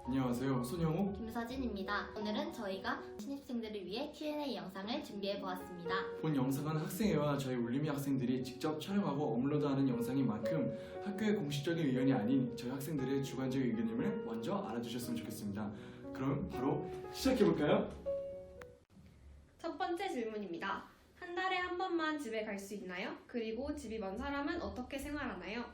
안녕하세요. 손영욱. 김서진입니다. 오늘은 저희가 신입생들을 위해 Q&A 영상을 준비해 보았습니다. 본 영상은 학생회와 저희 울림이 학생들이 직접 촬영하고 업로드하는 영상인 만큼 학교의 공식적인 의견이 아닌 저희 학생들의 주관적인 의견임을 먼저 알아주셨으면 좋겠습니다. 그럼 바로 시작해볼까요? 첫 번째 질문입니다. 한 달에 한 번만 집에 갈 수 있나요? 그리고 집이 먼 사람은 어떻게 생활하나요?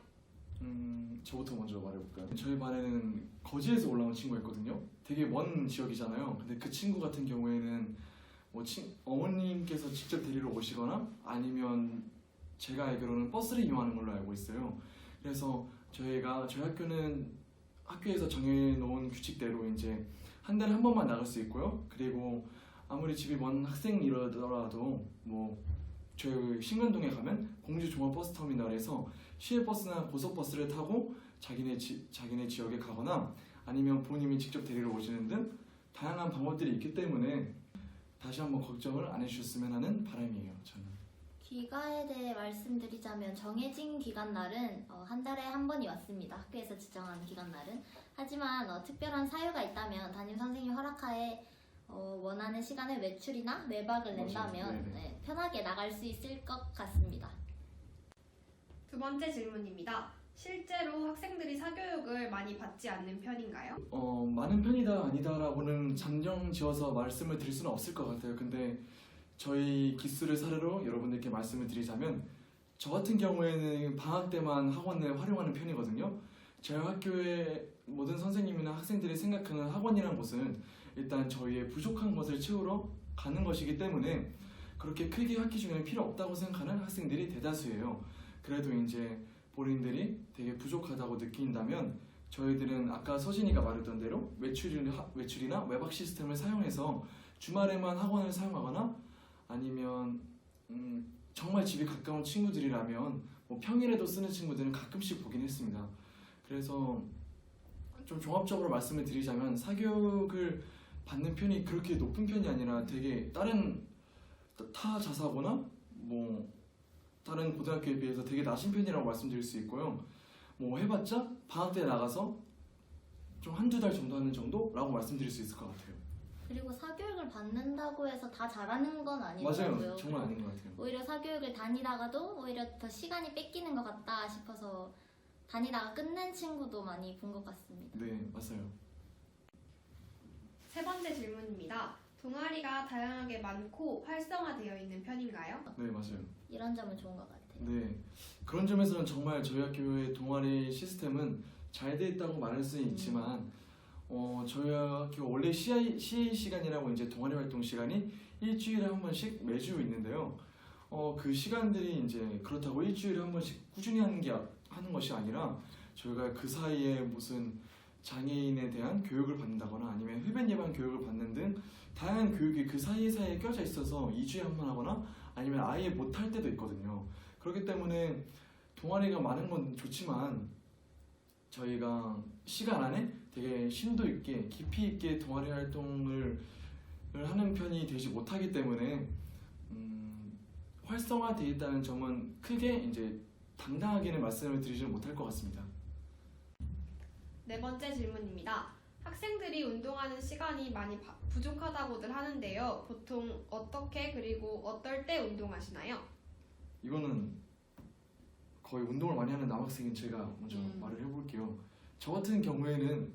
저부터 먼저 말해볼까요? 저희 반에는 거제에서 올라온 친구가 있거든요. 되게 먼 지역이잖아요. 근데 그 친구 같은 경우에는 어머님께서 직접 데리러 오시거나 아니면 제가 알기로는 버스를 이용하는 걸로 알고 있어요. 그래서 저희 학교는 학교에서 정해놓은 규칙대로 이제 한 달에 한 번만 나갈 수 있고요. 그리고 아무리 집이 먼 학생이라더라도 저희 신관동에 가면 공주 종합버스터미널에서 시외버스나 고속버스를 타고 자기네 지역에 가거나 아니면 부모님이 직접 데리러 오시는 등 다양한 방법들이 있기 때문에 다시 한번 걱정을 안 해주셨으면 하는 바람이에요. 저는. 귀가에 대해 말씀드리자면 정해진 기간날은 한 달에 한 번이 왔습니다. 학교에서 지정한 기간날은. 하지만 특별한 사유가 있다면 담임 선생님 허락하에 원하는 시간에 외출이나 외박을 낸다면 편하게 나갈 수 있을 것 같습니다. 두 번째 질문입니다. 실제로 학생들이 사교육을 많이 받지 않는 편인가요? 많은 편이다 아니다라고는 잠정 지어서 말씀을 드릴 수는 없을 것 같아요. 근데 저희 기수를 사례로 여러분들께 말씀을 드리자면 저 같은 경우에는 방학 때만 학원을 활용하는 편이거든요. 저희 학교의 모든 선생님이나 학생들이 생각하는 학원이라는 곳은 일단 저희의 부족한 것을 채우러 가는 것이기 때문에 그렇게 크게 학기 중에는 필요 없다고 생각하는 학생들이 대다수예요. 그래도 이제 본인들이 되게 부족하다고 느낀다면 저희들은 아까 서진이가 말했던 대로 외출이나 외박 시스템을 사용해서 주말에만 학원을 사용하거나 아니면 정말 집이 가까운 친구들이라면 평일에도 쓰는 친구들은 가끔씩 보긴 했습니다. 그래서 좀 종합적으로 말씀을 드리자면 사교육을 받는 편이 그렇게 높은 편이 아니라 되게 다른 타 자사고나 다른 고등학교에 비해서 되게 낮은 편이라고 말씀드릴 수 있고요. 해봤자 방학 때 나가서 좀 한두 달 정도 하는 정도라고 말씀드릴 수 있을 것 같아요. 그리고 사교육을 받는다고 해서 다 잘하는 건 아니더라고요. 맞아요. 정말 아닌 것 같아요. 오히려 사교육을 다니다가도 오히려 더 시간이 뺏기는 것 같다 싶어서 다니다가 끝낸 친구도 많이 본 것 같습니다. 네, 맞아요. 세 번째 질문입니다. 동아리가 다양하게 많고 활성화되어 있는 편인가요? 네, 맞아요. 이런 점은 좋은 것 같아요. 네, 그런 점에서는 정말 저희 학교의 동아리 시스템은 잘 돼 있다고 말할 수는 있지만 저희 학교 원래 CI 시간이라고 이제 동아리 활동 시간이 일주일에 한 번씩 매주 있는데요. 그 시간들이 이제 그렇다고 일주일에 한 번씩 꾸준히 하는 것이 아니라 저희가 그 사이에 무슨 장애인에 대한 교육을 받는다거나 아니면 흡연 예방 교육을 받는 등 다양한 교육이 그 사이사이에 껴져 있어서 2주에 한 번 하거나 아니면 아예 못 할 때도 있거든요. 그렇기 때문에 동아리가 많은 건 좋지만 저희가 시간 안에 되게 심도 있게 깊이 있게 동아리 활동을 하는 편이 되지 못하기 때문에 활성화되어 있다는 점은 크게 이제 당당하게는 말씀을 드리지는 못할 것 같습니다. 네 번째 질문입니다. 학생들이 운동하는 시간이 많이 부족하다고들 하는데요. 보통 어떻게 그리고 어떨 때 운동하시나요? 이거는 거의 운동을 많이 하는 남학생인 제가 먼저 말을 해볼게요. 저 같은 경우에는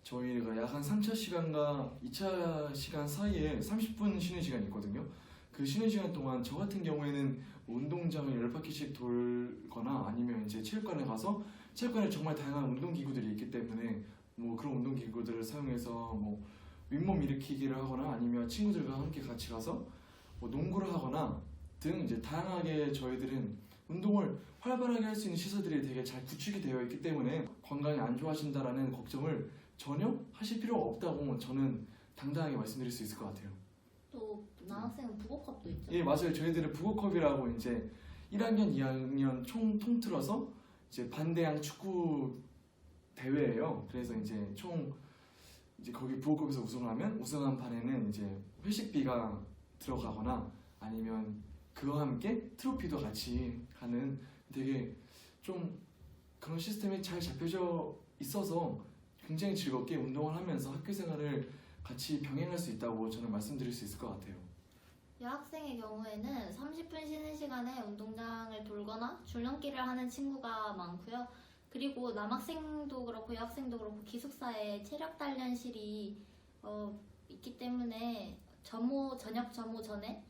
저희가 약 한 3차 시간과 2차 시간 사이에 30분 쉬는 시간이 있거든요. 그 쉬는 시간 동안 저 같은 경우에는 운동장을 10바퀴씩 돌거나 아니면 이제 체육관에 가서 체육관에 정말 다양한 운동기구들이 있기 때문에 그런 운동기구들을 사용해서 윗몸 일으키기를 하거나 아니면 친구들과 함께 같이 가서 농구를 하거나 등 이제 다양하게 저희들은 운동을 활발하게 할 수 있는 시설들이 되게 잘 구축이 되어 있기 때문에 건강이 안 좋아진다라는 걱정을 전혀 하실 필요가 없다고 저는 당당하게 말씀드릴 수 있을 것 같아요. 또 남학생은 북어컵도 있죠. 예, 맞아요. 저희들은 북어컵이라고 이제 1학년, 2학년 총 통틀어서 이제 반대항 축구 대회예요. 그래서 이제 거기 북어컵에서 우승하면 우승한 판에는 이제 회식비가 들어가거나 아니면 그와 함께 트로피도 같이 하는 되게 좀 그런 시스템이 잘 잡혀져 있어서 굉장히 즐겁게 운동을 하면서 학교 생활을 같이 병행할 수 있다고 저는 말씀드릴 수 있을 것 같아요. 여학생의 경우에는 30분 쉬는 시간에 운동장을 돌거나 줄넘기를 하는 친구가 많고요. 그리고 남학생도 그렇고 여학생도 그렇고 기숙사에 체력 단련실이 있기 때문에 저녁 점호 전에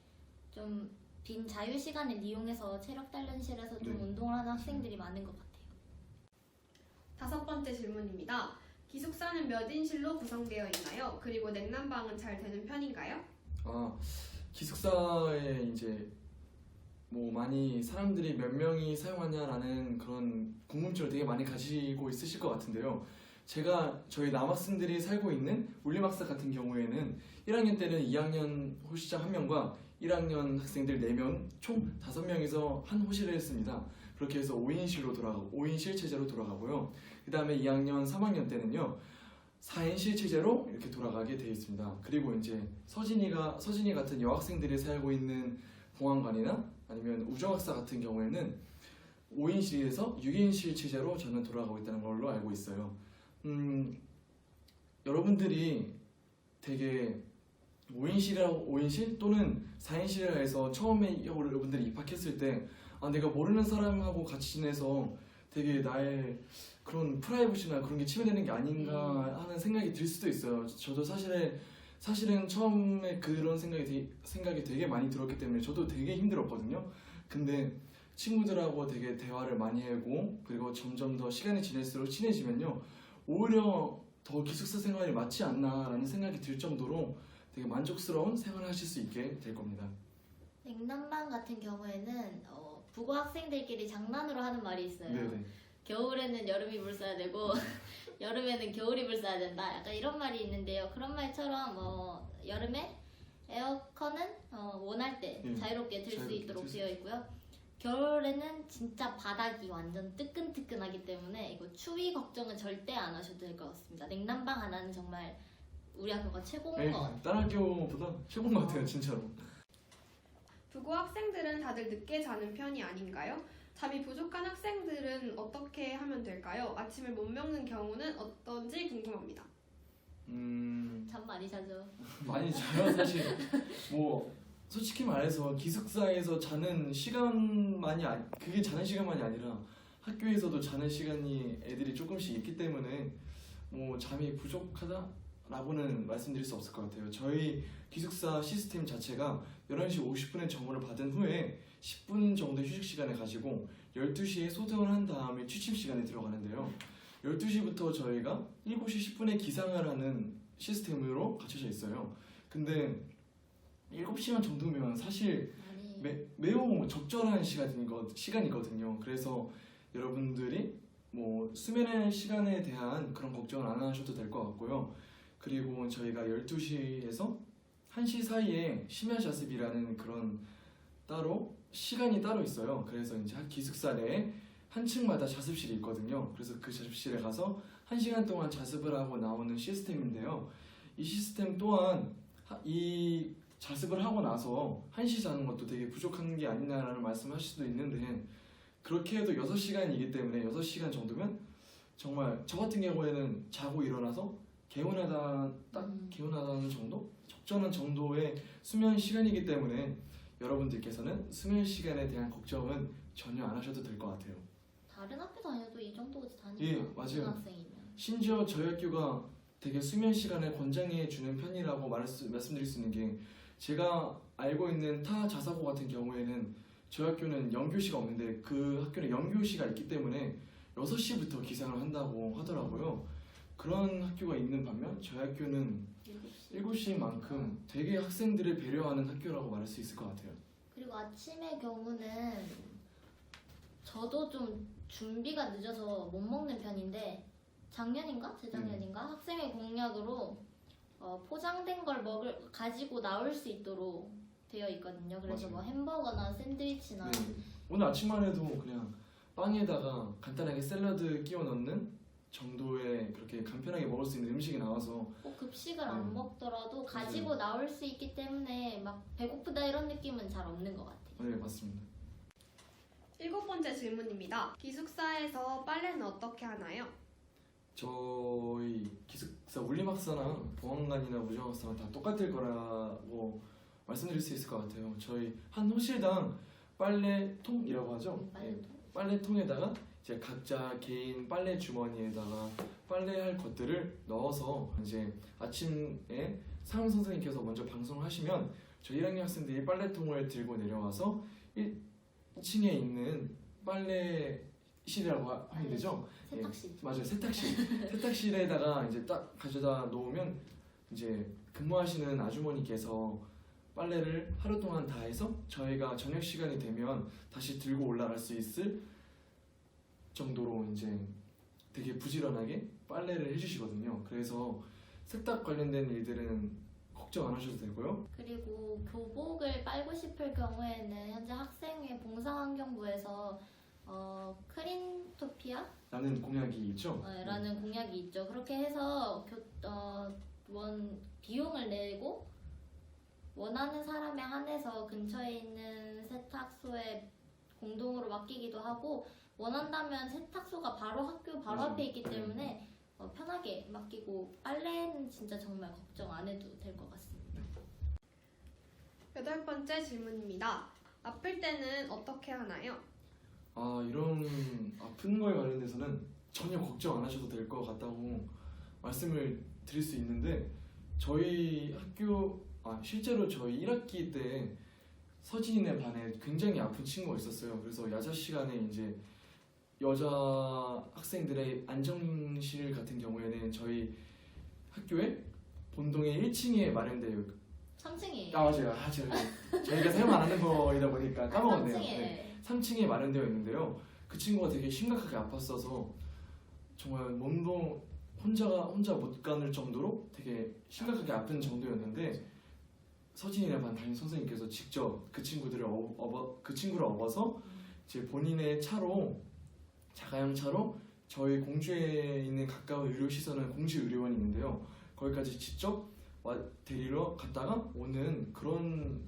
좀 빈 자유 시간을 이용해서 체력 단련실에서 좀 네. 운동을 하는 학생들이 많은 것 같아요. 5번째 질문입니다. 기숙사는 몇 인실로 구성되어 있나요? 그리고 냉난방은 잘 되는 편인가요? 기숙사에 이제 뭐 많이 사람들이 몇 명이 사용하냐라는 그런 궁금증을 되게 많이 가지고 있으실 것 같은데요. 저희 남학생들이 살고 있는 울림학사 같은 경우에는 1학년 때는 2학년 호시장 1명과 1학년 학생들 4명, 총 5명이서 한 호실을 했습니다. 그렇게 해서 5인실 체제로 돌아가고요. 그 다음에 2학년, 3학년 때는요, 4인실 체제로 이렇게 돌아가게 되어 있습니다. 그리고 이제 서진이 같은 여학생들이 살고 있는 봉안관이나 아니면 우정학사 같은 경우에는 5인실에서 6인실 체제로 저는 돌아가고 있다는 걸로 알고 있어요. 여러분들이 되게 5인실 또는 4인실이라 해서 처음에 여러분들이 입학했을 때 내가 모르는 사람하고 같이 지내서 되게 나의 그런 프라이버시나 그런 게 침해되는 게 아닌가 하는 생각이 들 수도 있어요. 저도 사실은 처음에 그런 생각이 되게 많이 들었기 때문에 저도 되게 힘들었거든요. 근데 친구들하고 되게 대화를 많이 하고 그리고 점점 더 시간이 지날수록 친해지면요, 오히려 더 기숙사 생활이 맞지 않나라는 생각이 들 정도로 되게 만족스러운 생활을 하실 수 있게 될 겁니다. 냉난방 같은 경우에는 부고 학생들끼리 장난으로 하는 말이 있어요. 네네. 겨울에는 여름이불 써야 되고 여름에는 겨울이불 써야 된다. 약간 이런 말이 있는데요. 그런 말처럼 여름에 에어컨은 원할 때 자유롭게 틀 수 있도록 되어 있고요. 겨울에는 진짜 바닥이 완전 뜨끈뜨끈하기 때문에 이거 추위 걱정은 절대 안 하셔도 될 것 같습니다. 냉난방 하나는 정말 우리 학교가 최고인 것 같아요. 다른 학교보다 최고인 것 같아요, 진짜로. 부고 학생들은 다들 늦게 자는 편이 아닌가요? 잠이 부족한 학생들은 어떻게 하면 될까요? 아침을 못 먹는 경우는 어떤지 궁금합니다. 잠 많이 자죠. 많이 자요, 사실. 뭐 솔직히 말해서 기숙사에서 자는 시간만이 그게 자는 시간만이 아니라 학교에서도 자는 시간이 애들이 조금씩 있기 때문에 뭐 잠이 부족하다라고는 말씀드릴 수 없을 것 같아요. 저희 기숙사 시스템 자체가 11시 50분에 정오를 받은 후에 10분 정도 휴식 시간을 가지고 12시에 소등을 한 다음에 취침 시간에 들어가는데요. 12시부터 저희가 7시 10분에 기상을 하는 시스템으로 갖춰져 있어요. 근데 7시간 정도면 사실 매우 적절한 시간이거든요. 그래서 여러분들이 뭐 수면의 시간에 대한 그런 걱정을 안 하셔도 될 것 같고요. 그리고 저희가 12시에서 1시 사이에 심야 자습이라는 그런 시간이 따로 있어요. 그래서 이제 기숙사 내에 한 층마다 자습실이 있거든요. 그래서 그 자습실에 가서 1시간 동안 자습을 하고 나오는 시스템인데요. 이 시스템 또한 이 자습을 하고 나서 1시 자는 것도 되게 부족한 게 아니냐라는 말씀하실 수도 있는데, 그렇게 해도 6시간이기 때문에 6시간 정도면 정말 저 같은 경우에는 자고 일어나서 개운하다는 정도? 적절한 정도의 수면 시간이기 때문에 여러분들께서는 수면 시간에 대한 걱정은 전혀 안 하셔도 될 것 같아요. 다른 학교 다녀도 이 정도 다니죠. 예, 맞아요. 학생이면. 심지어 저희 학교가 되게 수면 시간을 권장해 주는 편이라고 말씀드릴 수 있는 게, 제가 알고 있는 타 자사고 같은 경우에는 저희 학교는 연교시가 없는데 그 학교는 연교시가 있기 때문에 6시부터 기상을 한다고 하더라고요. 그런 학교가 있는 반면 저희 학교는 7시만큼 되게 학생들을 배려하는 학교라고 말할 수 있을 것 같아요. 그리고 아침의 경우는 저도 좀 준비가 늦어서 못 먹는 편인데, 작년인가 재작년인가 학생회 공약으로 포장된 걸 가지고 나올 수 있도록 되어 있거든요. 그래서 맞아요. 뭐 햄버거나 샌드위치나 네. 오늘 아침만 해도 그냥 빵에다가 간단하게 샐러드 끼워 넣는 정도의 그렇게 간편하게 먹을 수 있는 음식이 나와서 꼭 급식을 안 먹더라도 가지고 나올 수 있기 때문에 막 배고프다 이런 느낌은 잘 없는 것 같아요. 네, 맞습니다. 7번째 질문입니다. 기숙사에서 빨래는 어떻게 하나요? 저희 기숙사 물리학사나 보안관이나 우정학사나 다 똑같을 거라고 말씀드릴 수 있을 것 같아요. 저희 한 호실당 빨래통이라고 하죠. 예, 빨래통에다가 이제 각자 개인 빨래 주머니에다가 빨래할 것들을 넣어서 이제 아침에 사용 선생님께서 먼저 방송을 하시면 저희 1학년 학생들이 빨래통을 들고 내려와서 1층에 있는 빨래실이라고 하면 되죠. 세탁실. 맞아요. 세탁실에다가 이제 딱 가져다 놓으면 이제 근무하시는 아주머니께서 빨래를 하루 동안 다 해서 저희가 저녁 시간이 되면 다시 들고 올라갈 수 있을 정도로 이제 되게 부지런하게 빨래를 해주시거든요. 그래서 세탁 관련된 일들은 걱정 안 하셔도 되고요. 그리고 교복을 빨고 싶을 경우에는 현재 학생회 봉사환경부에서 크린토피아 라는 공약이 있죠. 라는 공약이 있죠. 그렇게 해서 비용을 내고 원하는 사람에 한해서 근처에 있는 세탁소에 공동으로 맡기기도 하고 원한다면 세탁소가 바로 학교 바로 맞아요. 앞에 있기 때문에 편하게 맡기고 빨래는 진짜 정말 걱정 안 해도 될 것 같습니다. 8번째 질문입니다. 아플 때는 어떻게 하나요? 이런 아픈 거에 관련돼서는 전혀 걱정 안 하셔도 될 것 같다고 말씀을 드릴 수 있는데 저희 학교 실제로 저희 1학기 때 서진이네 반에 굉장히 아픈 친구가 있었어요. 그래서 야자 시간에 이제 여자 학생들의 안정실 같은 경우에는 저희 학교에 본동에 1층에 마련돼요. 3층이에요. 맞아요. 저희가 사용 안 하는 거이다 보니까 까먹었네요. 3층에. 네. 3층에 마련되어 있는데요. 그 친구가 되게 심각하게 아팠어서 정말 몸도 혼자 못 가눌 정도로 되게 심각하게 아픈 정도였는데 서진이네 반 담임 선생님께서 직접 그 친구를 업어서 이제 본인의 차로 자가용 차로 저희 공주에 있는 가까운 의료시설은 공주의료원이 있는데요. 거기까지 직접 데리러 갔다가 오는 그런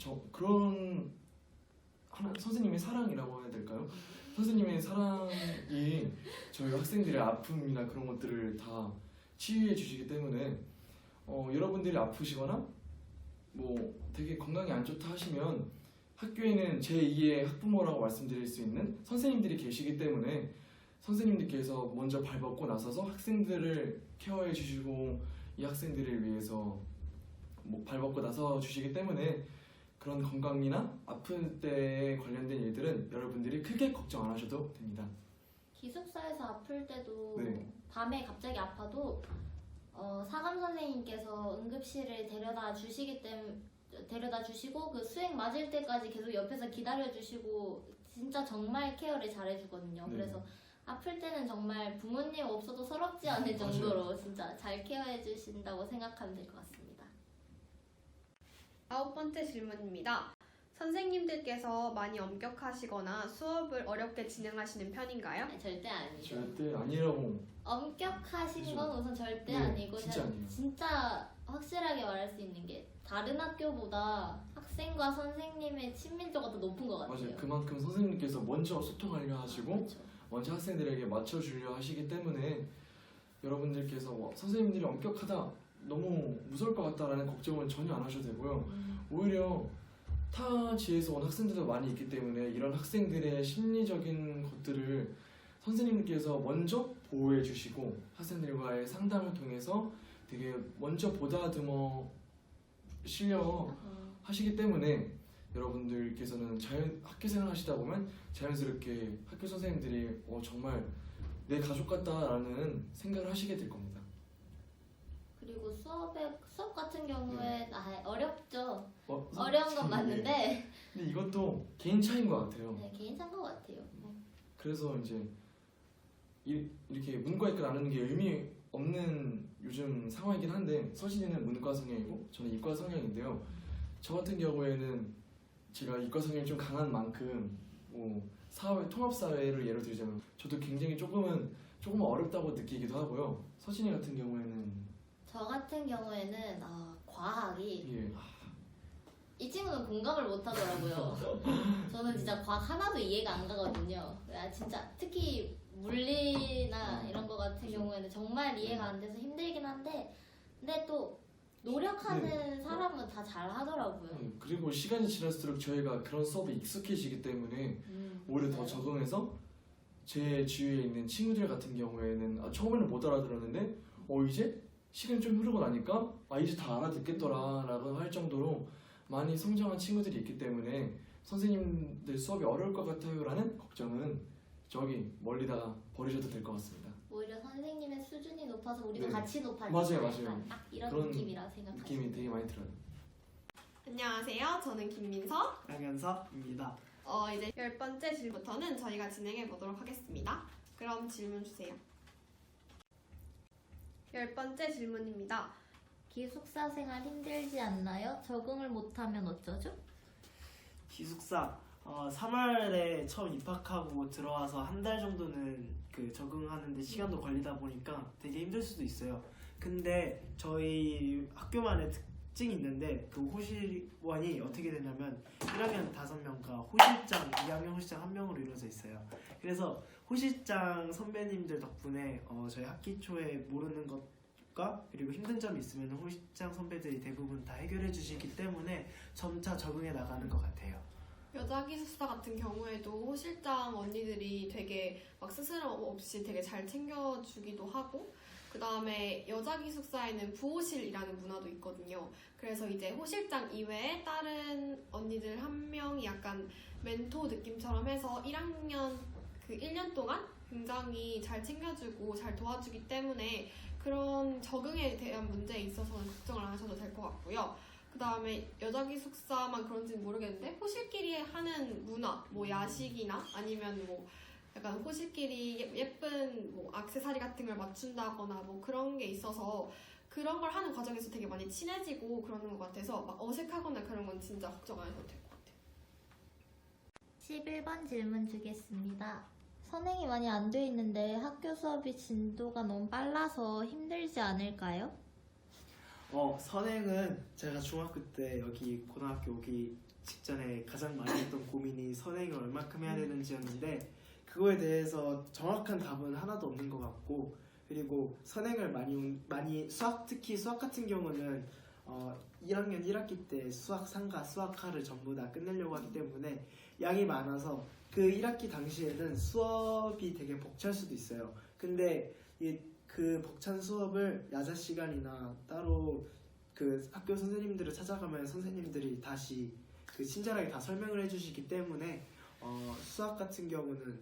선생님의 사랑이라고 해야 될까요? 선생님의 사랑이 저희 학생들의 아픔이나 그런 것들을 다 치유해 주시기 때문에 여러분들이 아프시거나 뭐 되게 건강이 안 좋다 하시면 학교에는 제2의 학부모라고 말씀드릴 수 있는 선생님들이 계시기 때문에 선생님들께서 먼저 발벗고 나서서 학생들을 케어해 주시고 이 학생들을 위해서 발벗고 나서 주시기 때문에 그런 건강이나 아픈 때에 관련된 일들은 여러분들이 크게 걱정 안 하셔도 됩니다. 기숙사에서 아플 때도 네. 밤에 갑자기 아파도 사감 선생님께서 응급실을 데려다 주시고 그 수액 맞을 때까지 계속 옆에서 기다려 주시고 진짜 정말 케어를 잘해 주거든요. 네. 그래서 아플 때는 정말 부모님 없어도 서럽지 않을 정도로 진짜 잘 케어해 주신다고 생각하면 될 것 같습니다. 9번째 질문입니다. 선생님들께서 많이 엄격하시거나 수업을 어렵게 진행하시는 편인가요? 아니, 절대 아니죠. 절대 아니라고. 엄격하신 그죠. 건 우선 절대 네, 아니고 진짜 아니에요. 진짜 확실하게 말할 수 있는 게 다른 학교보다 학생과 선생님의 친밀도가 더 높은 것 같아요. 맞아요. 그만큼 선생님께서 먼저 소통하려 하시고 그렇죠. 먼저 학생들에게 맞춰주려 하시기 때문에 여러분들께서 선생님들이 엄격하다 너무 무서울 것 같다라는 걱정은 전혀 안 하셔도 되고요. 오히려 타 지에서 온 학생들도 많이 있기 때문에 이런 학생들의 심리적인 것들을 선생님께서 먼저 보호해 주시고 학생들과의 상담을 통해서 되게 먼저 보다듬어 실려 하시기 때문에 여러분들께서는 학교 생활 하시다 보면 자연스럽게 학교 선생님들이 정말 내 가족 같다라는 생각을 하시게 될 겁니다. 그리고 수업 같은 경우에 어렵죠. 어려운 건 참, 맞는데 근데 이것도 개인 차이인 것 같아요. 네, 개인 차인 것 같아요. 그래서 이제 이렇게 문과이과 나누는 게 의미 없는 요즘 상황이긴 한데 서진이는 문과 성향이고 저는 이과 성향인데요. 저 같은 경우에는 제가 이과 성향이 좀 강한 만큼 통합 사회를 예로 들자면 저도 굉장히 조금은 어렵다고 느끼기도 하고요. 서진이 같은 경우에는 저 같은 경우에는 과학이 예. 이 친구는 공감을 못 하더라고요. 저는 진짜 과학 하나도 이해가 안 가거든요. 진짜 특히 물리나 이런 거 같은 같은 경우에는 정말 이해가 안 돼서 힘들긴 한데 근데 또 노력하는 사람은 다 잘 하더라고요. 그리고 시간이 지날수록 저희가 그런 수업에 익숙해지기 때문에 오히려 더 적응해서 제 주위에 있는 친구들 같은 경우에는 처음에는 못 알아들었는데 이제 시간이 좀 흐르고 나니까 이제 다 알아듣겠더라 라고 할 정도로 많이 성장한 친구들이 있기 때문에 선생님들 수업이 어려울 것 같아요 라는 걱정은 저기 멀리다가 버리셔도 될 것 같습니다. 오히려 선생님의 수준이 높아서 우리도 네. 같이 높아지는 맞아요. 딱 이런 그런 느낌이라 생각하시면 느낌이 되게 많이 들어요. 안녕하세요. 저는 김민서. 양현석입니다. 이제 10번째 질문부터는 저희가 진행해 보도록 하겠습니다. 그럼 질문 주세요. 10번째 질문입니다. 기숙사 생활 힘들지 않나요? 적응을 못하면 어쩌죠? 기숙사 3월에 처음 입학하고 들어와서 한 달 정도는 그 적응하는데 시간도 걸리다 보니까 되게 힘들 수도 있어요. 근데 저희 학교만의 특징이 있는데 그 호실원이 어떻게 되냐면 1학년 5명과 호실장 2학년 호실장 1명으로 이루어져 있어요. 그래서 호실장 선배님들 덕분에 저희 학기 초에 모르는 것과 그리고 힘든 점이 있으면 호실장 선배들이 대부분 다 해결해 주시기 때문에 점차 적응해 나가는 것 같아요. 여자 기숙사 같은 경우에도 호실장 언니들이 되게 막 스스럼 없이 되게 잘 챙겨주기도 하고 그 다음에 여자 기숙사에는 부호실이라는 문화도 있거든요. 그래서 이제 호실장 이외에 다른 언니들 한 명이 약간 멘토 느낌처럼 해서 1학년 그 1년 동안 굉장히 잘 챙겨주고 잘 도와주기 때문에 그런 적응에 대한 문제에 있어서는 걱정을 안 하셔도 될 것 같고요. 그 다음에 여자 기숙사만 그런지는 모르겠는데 호실끼리 하는 문화, 뭐 야식이나 아니면 뭐 약간 호실끼리 예쁜 뭐 액세서리 같은 걸 맞춘다거나 뭐 그런 게 있어서 그런 걸 하는 과정에서 되게 많이 친해지고 그러는 것 같아서 막 어색하거나 그런 건 진짜 걱정 안 해도 될 것 같아요. 11번 질문 주겠습니다. 선행이 많이 안 돼 있는데 학교 수업이 진도가 너무 빨라서 힘들지 않을까요? 선행은 제가 중학교 때 여기 고등학교 오기 직전에 가장 많이 했던 고민이 선행을 얼마큼 해야 되는지였는데 그거에 대해서 정확한 답은 하나도 없는 것 같고 그리고 선행을 많이 특히 수학 같은 경우는 1학년 1학기 때 수학 상과 수학하를 전부 다 끝내려고 하기 때문에 양이 많아서 그 1학기 당시에는 수업이 되게 벅찰 수도 있어요. 근데 그 벅찬 수업을 야자 시간이나 따로 그 학교 선생님들을 찾아가면 선생님들이 다시 그 친절하게 다 설명을 해주시기 때문에 수학 같은 경우는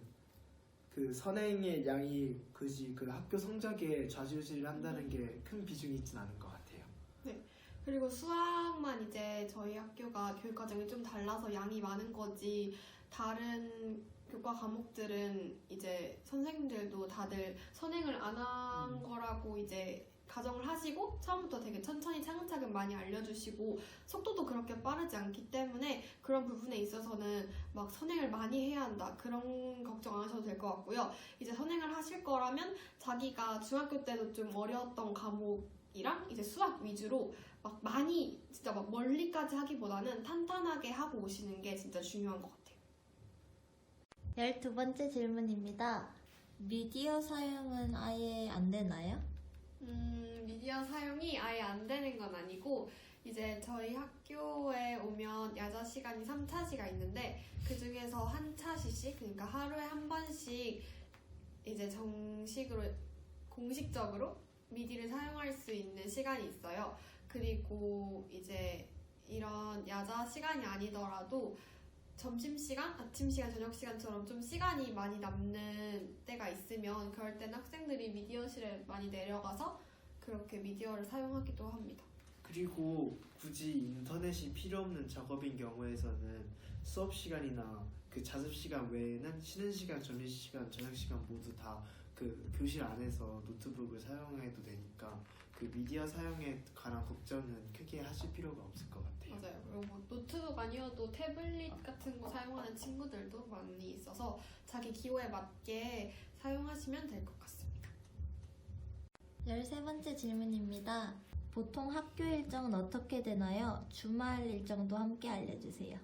그 선행의 양이 굳이 그 학교 성적에 좌지우지를 한다는 게 큰 비중이 있진 않은 것 같아요. 네. 그리고 수학만 이제 저희 학교가 교육 과정이 좀 달라서 양이 많은 거지 다른 교과 과목들은 이제 선생님들도 다들 선행을 안 한 거라고 이제 가정을 하시고 처음부터 되게 천천히 차근차근 많이 알려주시고 속도도 그렇게 빠르지 않기 때문에 그런 부분에 있어서는 막 선행을 많이 해야 한다 그런 걱정 안 하셔도 될 것 같고요. 이제 선행을 하실 거라면 자기가 중학교 때도 좀 어려웠던 과목이랑 이제 수학 위주로 막 많이 진짜 막 멀리까지 하기보다는 탄탄하게 하고 오시는 게 진짜 중요한 것 같아요. 12번째 질문입니다. 미디어 사용은 아예 안 되나요? 미디어 사용이 아예 안 되는 건 아니고 이제 저희 학교에 오면 야자 시간이 3차시가 있는데 그 중에서 한 차시씩 그러니까 하루에 한 번씩 이제 정식으로 공식적으로 미디를 사용할 수 있는 시간이 있어요. 그리고 이제 이런 야자 시간이 아니더라도 점심시간, 아침시간, 저녁시간처럼 좀 시간이 많이 남는 때가 있으면 그럴 땐 학생들이 미디어실에 많이 내려가서 그렇게 미디어를 사용하기도 합니다. 그리고 굳이 인터넷이 필요 없는 작업인 경우에서는 수업 시간이나 그 자습 시간 외에는 쉬는 시간, 점심시간, 저녁시간 모두 다 그 교실 안에서 노트북을 사용해도 되니까 그 미디어 사용에 관한 걱정은 크게 하실 필요가 없을 것 같아요. 맞아요. 그리고 뭐 노트북 아니어도 태블릿 같은 거 사용하는 친구들도 많이 있어서 자기 기호에 맞게 사용하시면 될 것 같습니다. 13번째 질문입니다. 보통 학교 일정은 어떻게 되나요? 주말 일정도 함께 알려주세요.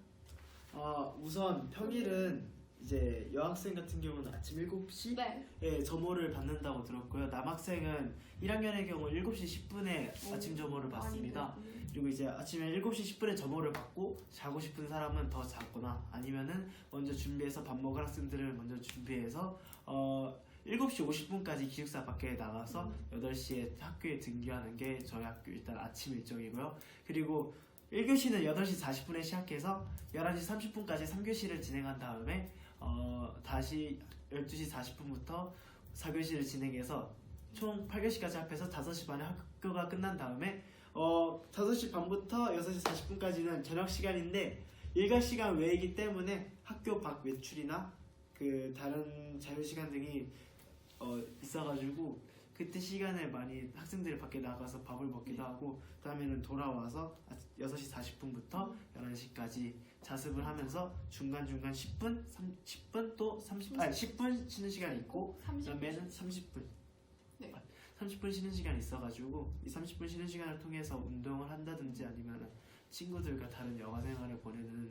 우선 평일은 이제 여학생 같은 경우는 아침 7시 네. 에 점호를 받는다고 들었고요. 남학생은 1학년의 경우 7시 10분에 아침 점호를 받습니다. 그리고 이제 아침에 7시 10분에 점호를 받고 자고 싶은 사람은 더 자거나 아니면은 먼저 준비해서 밥 먹을 학생들을 먼저 준비해서 7시 50분까지 기숙사 밖에 나가서 8시에 학교에 등교하는 게 저희 학교 일단 아침 일정이고요. 그리고 1교시는 8시 40분에 시작해서 11시 30분까지 3교시를 진행한 다음에 다시 12시 40분부터 4교시를 진행해서 총 8교시까지 합해서 5시 반에 학교가 끝난 다음에 5시 반부터 6시 40분까지는 저녁 시간인데 일과 시간 외이기 때문에 학교 밖 외출이나 그 다른 자유 시간 등이 있어가지고 그때 시간에 많이 학생들이 밖에 나가서 밥을 먹기도 하고 그다음에는 돌아와서 6시 40분부터 11시까지 자습을 하면서 중간중간 10분, 10분 또 10분 쉬는 시간이 있고 그다음에는 30분 네. 30분 쉬는 시간이 있어가지고 이 30분 쉬는 시간을 통해서 운동을 한다든지 아니면 친구들과 다른 여가 생활을 보내는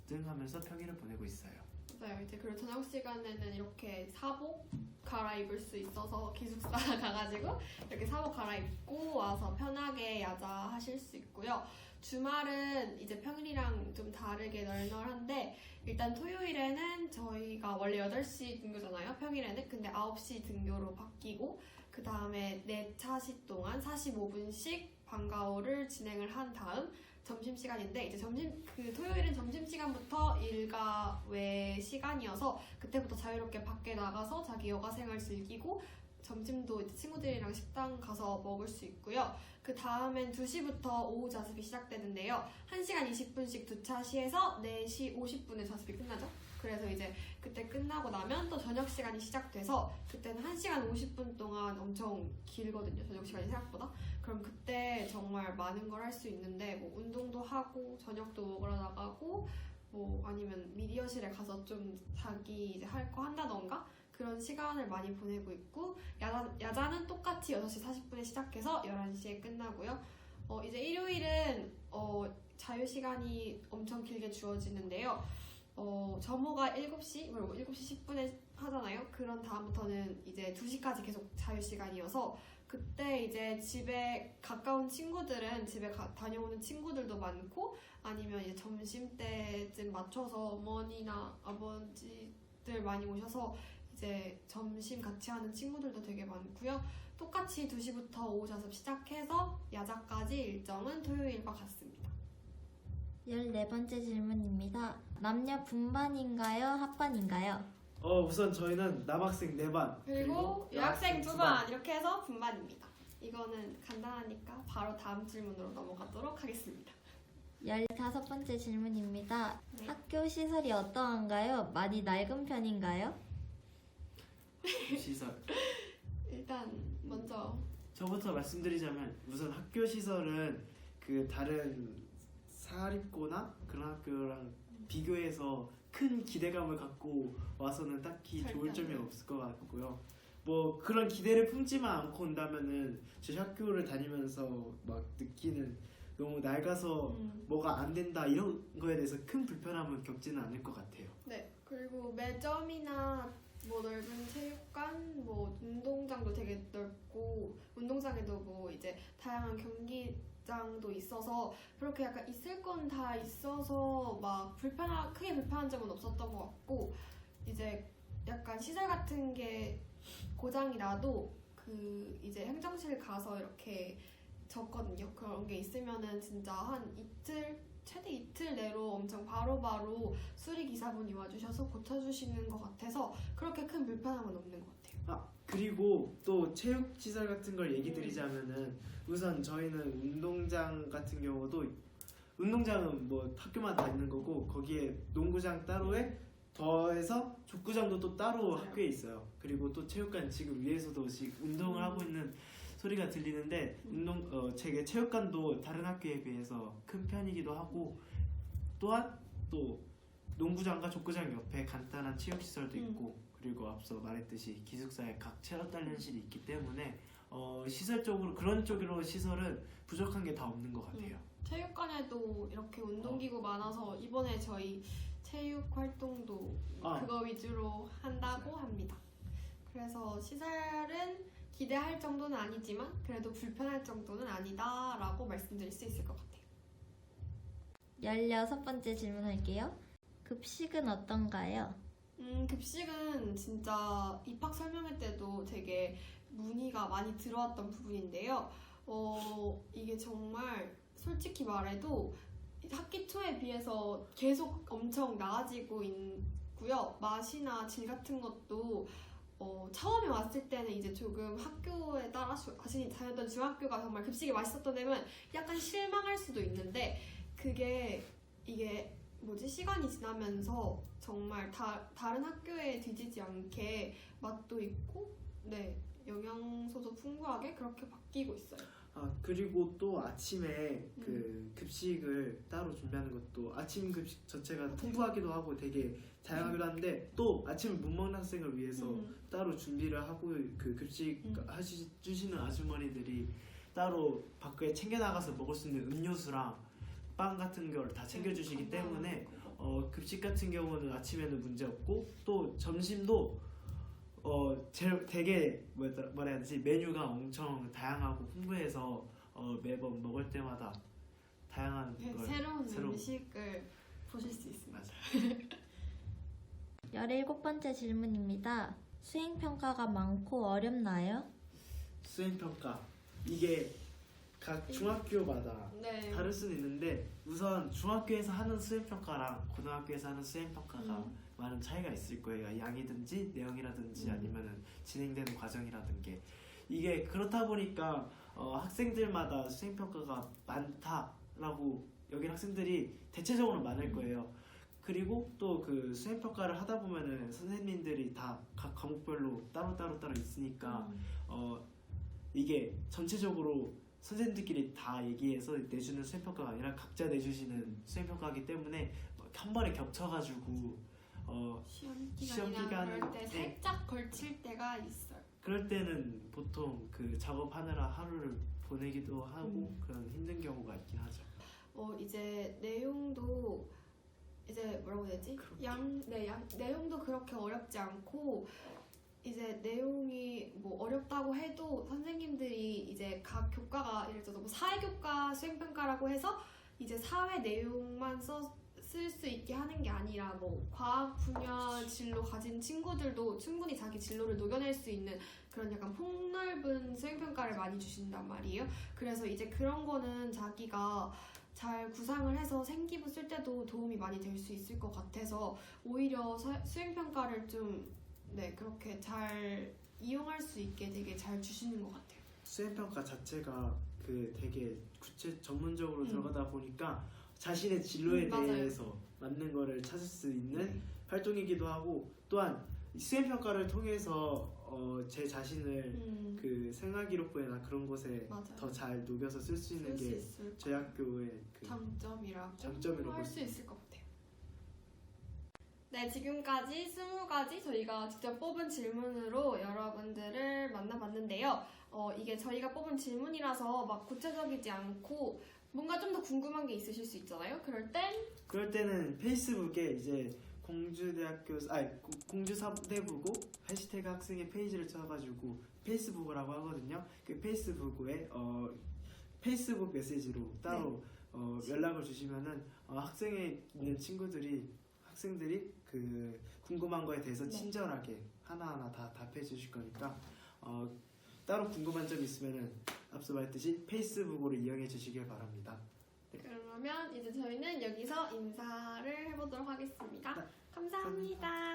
등 하면서 평일을 보내고 있어요. 맞아요. 이제 그리고 저녁 시간에는 이렇게 사복 갈아입을 수 있어서 기숙사 가가지고 이렇게 사복 갈아입고 와서 편하게 야자하실 수 있고요. 주말은 이제 평일이랑 좀 다르게 널널한데 일단 토요일에는 저희가 원래 8시 등교잖아요. 평일에는. 근데 9시 등교로 바뀌고 그 다음에 4차시 동안 45분씩 방과후를 진행을 한 다음 점심시간인데 이제 토요일은 점심시간부터 일과 외 시간이어서 그때부터 자유롭게 밖에 나가서 자기 여가생활 즐기고 점심도 이제 친구들이랑 식당 가서 먹을 수 있고요. 그 다음엔 2시부터 오후 자습이 시작되는데요. 1시간 20분씩 2차시에서 4시 50분에 자습이 끝나죠. 그래서 이제 그때 끝나고 나면 또 저녁 시간이 시작돼서 그때는 1시간 50분 동안 엄청 길거든요. 저녁 시간이 생각보다. 그럼 그때 정말 많은 걸 할 수 있는데 뭐 운동도 하고 저녁도 먹으러 나가고 뭐 아니면 미디어실에 가서 좀 자기 이제 할 거 한다던가 그런 시간을 많이 보내고 있고 야자는 똑같이 6시 40분에 시작해서 11시에 끝나고요. 이제 일요일은 자유 시간이 엄청 길게 주어지는데요. 점호가 7시, 그리고 7시 10분에 하잖아요. 그런 다음부터는 이제 2시까지 계속 자유 시간이어서 그때 이제 집에 가까운 친구들은 집에 다녀오는 친구들도 많고 아니면 이제 점심때쯤 맞춰서 어머니나 아버지들 많이 오셔서 이제 점심 같이 하는 친구들도 되게 많고요. 똑같이 2시부터 오후 자습 시작해서 야자까지 일정은 토요일과 같습니다. 14번째 질문입니다. 남녀 분반인가요? 합반인가요? 우선 저희는 남학생 4반 그리고 여학생 2반 이렇게 해서 분반입니다. 이거는 간단하니까 바로 다음 질문으로 넘어가도록 하겠습니다. 15번째 질문입니다. 네. 학교 시설이 어떠한가요? 많이 낡은 편인가요? 시설 일단 먼저 저부터 말씀드리자면 우선 학교 시설은 그 다른 사립고나 그런 학교랑 비교해서 큰 기대감을 갖고 와서는 딱히 절대 좋을 안 점이 돼요. 없을 것 같고요. 뭐 그런 기대를 품지만 않고 온다면은 저희 학교를 다니면서 막 느끼는 너무 낡아서 뭐가 안 된다 이런 거에 대해서 큰 불편함은 겪지는 않을 것 같아요. 네, 그리고 매점이나 뭐 넓은 체육관, 뭐 운동장도 되게 넓고 운동장에도 뭐 이제 다양한 경기장도 있어서 그렇게 약간 있을 건 다 있어서 막 크게 불편한 점은 없었던 것 같고 이제 약간 시설 같은 게 고장이 나도 그 이제 행정실 가서 이렇게 적거든요. 그런 게 있으면은 진짜 한 이틀 최대 이틀 내로 엄청 바로바로 수리기사분이 와주셔서 고쳐주시는 것 같아서 그렇게 큰 불편함은 없는 것 같아요. 그리고 또 체육시설 같은 걸 얘기 드리자면은 우선 저희는 운동장 같은 경우도 운동장은 뭐 학교만 다 있는 거고 거기에 농구장 따로에 더해서 족구장도 또 따로 학교에 있어요. 그리고 또 체육관 지금 위에서도 지금 운동을 하고 있는 소리가 들리는데 제 체육관도 다른 학교에 비해서 큰 편이기도 하고 또한 또 농구장과 족구장 옆에 간단한 체육시설도 있고 그리고 앞서 말했듯이 기숙사에 각 체력 단련실이 있기 때문에 시설적으로 그런 쪽으로 시설은 부족한 게 다 없는 것 같아요. 체육관에도 이렇게 운동기구 많아서 이번에 저희 체육 활동도 그거 위주로 한다고 합니다. 그래서 시설은 기대할 정도는 아니지만 그래도 불편할 정도는 아니다라고 말씀드릴 수 있을 것 같아요. 16번째 질문할게요. 급식은 어떤가요? 급식은 진짜 입학 설명회 때도 되게 문의가 많이 들어왔던 부분인데요. 이게 정말 솔직히 말해도 학기 초에 비해서 계속 엄청 나아지고 있고요. 맛이나 질 같은 것도 처음에 왔을 때는 이제 조금 학교에 따라 자신이 다녔던 중학교가 정말 급식이 맛있었던 데면 약간 실망할 수도 있는데 이게 시간이 지나면서 정말 다른 학교에 뒤지지 않게 맛도 있고 영양소도 풍부하게 그렇게 바뀌고 있어요. 그리고 또 아침에 그 급식을 따로 준비하는 것도 아침 급식 자체가 풍부하기도 하고 되게 다양하기도 한데 또 아침을 못 먹는 학생을 위해서 따로 준비를 하고 그 급식 주시는 아주머니들이 따로 밖에 챙겨 나가서 먹을 수 있는 음료수랑 빵 같은 걸 다 챙겨주시기 때문에 급식 같은 경우는 아침에는 문제 없고 또 점심도 되게 뭐라 해야 되지 메뉴가 엄청 다양하고 풍부해서 매번 먹을 때마다 다양한 걸 새로운 음식을 보실 수 있습니다. 17번째 질문입니다. 수행평가가 많고 어렵나요? 수행평가 이게 각 중학교마다 다를 수는 있는데 우선 중학교에서 하는 수행평가랑 고등학교에서 하는 수행평가가 많은 차이가 있을 거예요. 양이든지 내용이라든지 아니면은 진행되는 과정이라든지 이게 그렇다 보니까 학생들마다 수행평가가 많다라고 여긴 학생들이 대체적으로 많을 거예요. 그리고 또 그 수행평가를 하다 보면은 선생님들이 다 각 과목별로 따로 있으니까 이게 전체적으로 선생님들끼리 다 얘기해서 내주는 수행평가가 아니라 각자 내주시는 수행평가이기 때문에 한 번에 겹쳐가지고 시험 기간에 그럴 때 살짝 걸칠 때가 있어요. 그럴 때는 보통 그 작업하느라 하루를 보내기도 하고 그런 힘든 경우가 있긴 하죠. 이제 내용도 이제 뭐라고 해야 되지? 내용도 그렇게 어렵지 않고 이제 내용이 어렵다고 해도 선생님들이 이제 각 교과가 예를 들어서 사회교과 수행평가라고 해서 이제 사회 내용만 쓸 수 있게 하는 게 아니라 과학 분야 진로 가진 친구들도 충분히 자기 진로를 녹여낼 수 있는 그런 약간 폭넓은 수행평가를 많이 주신단 말이에요. 그래서 이제 그런 거는 자기가 잘 구상을 해서 생기부 쓸 때도 도움이 많이 될 수 있을 것 같아서 오히려 수행평가를 좀 그렇게 잘 이용할 수 있게 되게 잘 주시는 것 같아요. 수행평가 자체가 되게 전문적으로 들어가다 보니까 자신의 진로에 대해서 맞는 거를 찾을 수 있는 활동이기도 하고 또한 수행평가를 통해서 제 자신을 그 생활기록부나 그런 곳에 더 잘 녹여서 쓸 수 있는 게 저희 학교의 장점이라고 할 수 있을 것 같아요. 네, 지금까지 20가지 저희가 직접 뽑은 질문으로 여러분들을 만나봤는데요. 이게 저희가 뽑은 질문이라서 막 구체적이지 않고 뭔가 좀 더 궁금한 게 있으실 수 있잖아요. 그럴 때는 페이스북에 이제 공주사대부고 해시태그 학생의 페이지를 쳐가지고 페이스북이라고 하거든요. 그 페이스북에 페이스북 메시지로 따로 연락을 주시면은 학생에 있는 학생들이 그 궁금한 거에 대해서 친절하게 하나하나 다 답해 주실 거니까 따로 궁금한 점 있으면은 앞서 말했듯이 페이스북으로 이용해 주시길 바랍니다. 그러면 이제 저희는 여기서 인사를 해보도록 하겠습니다. 감사합니다.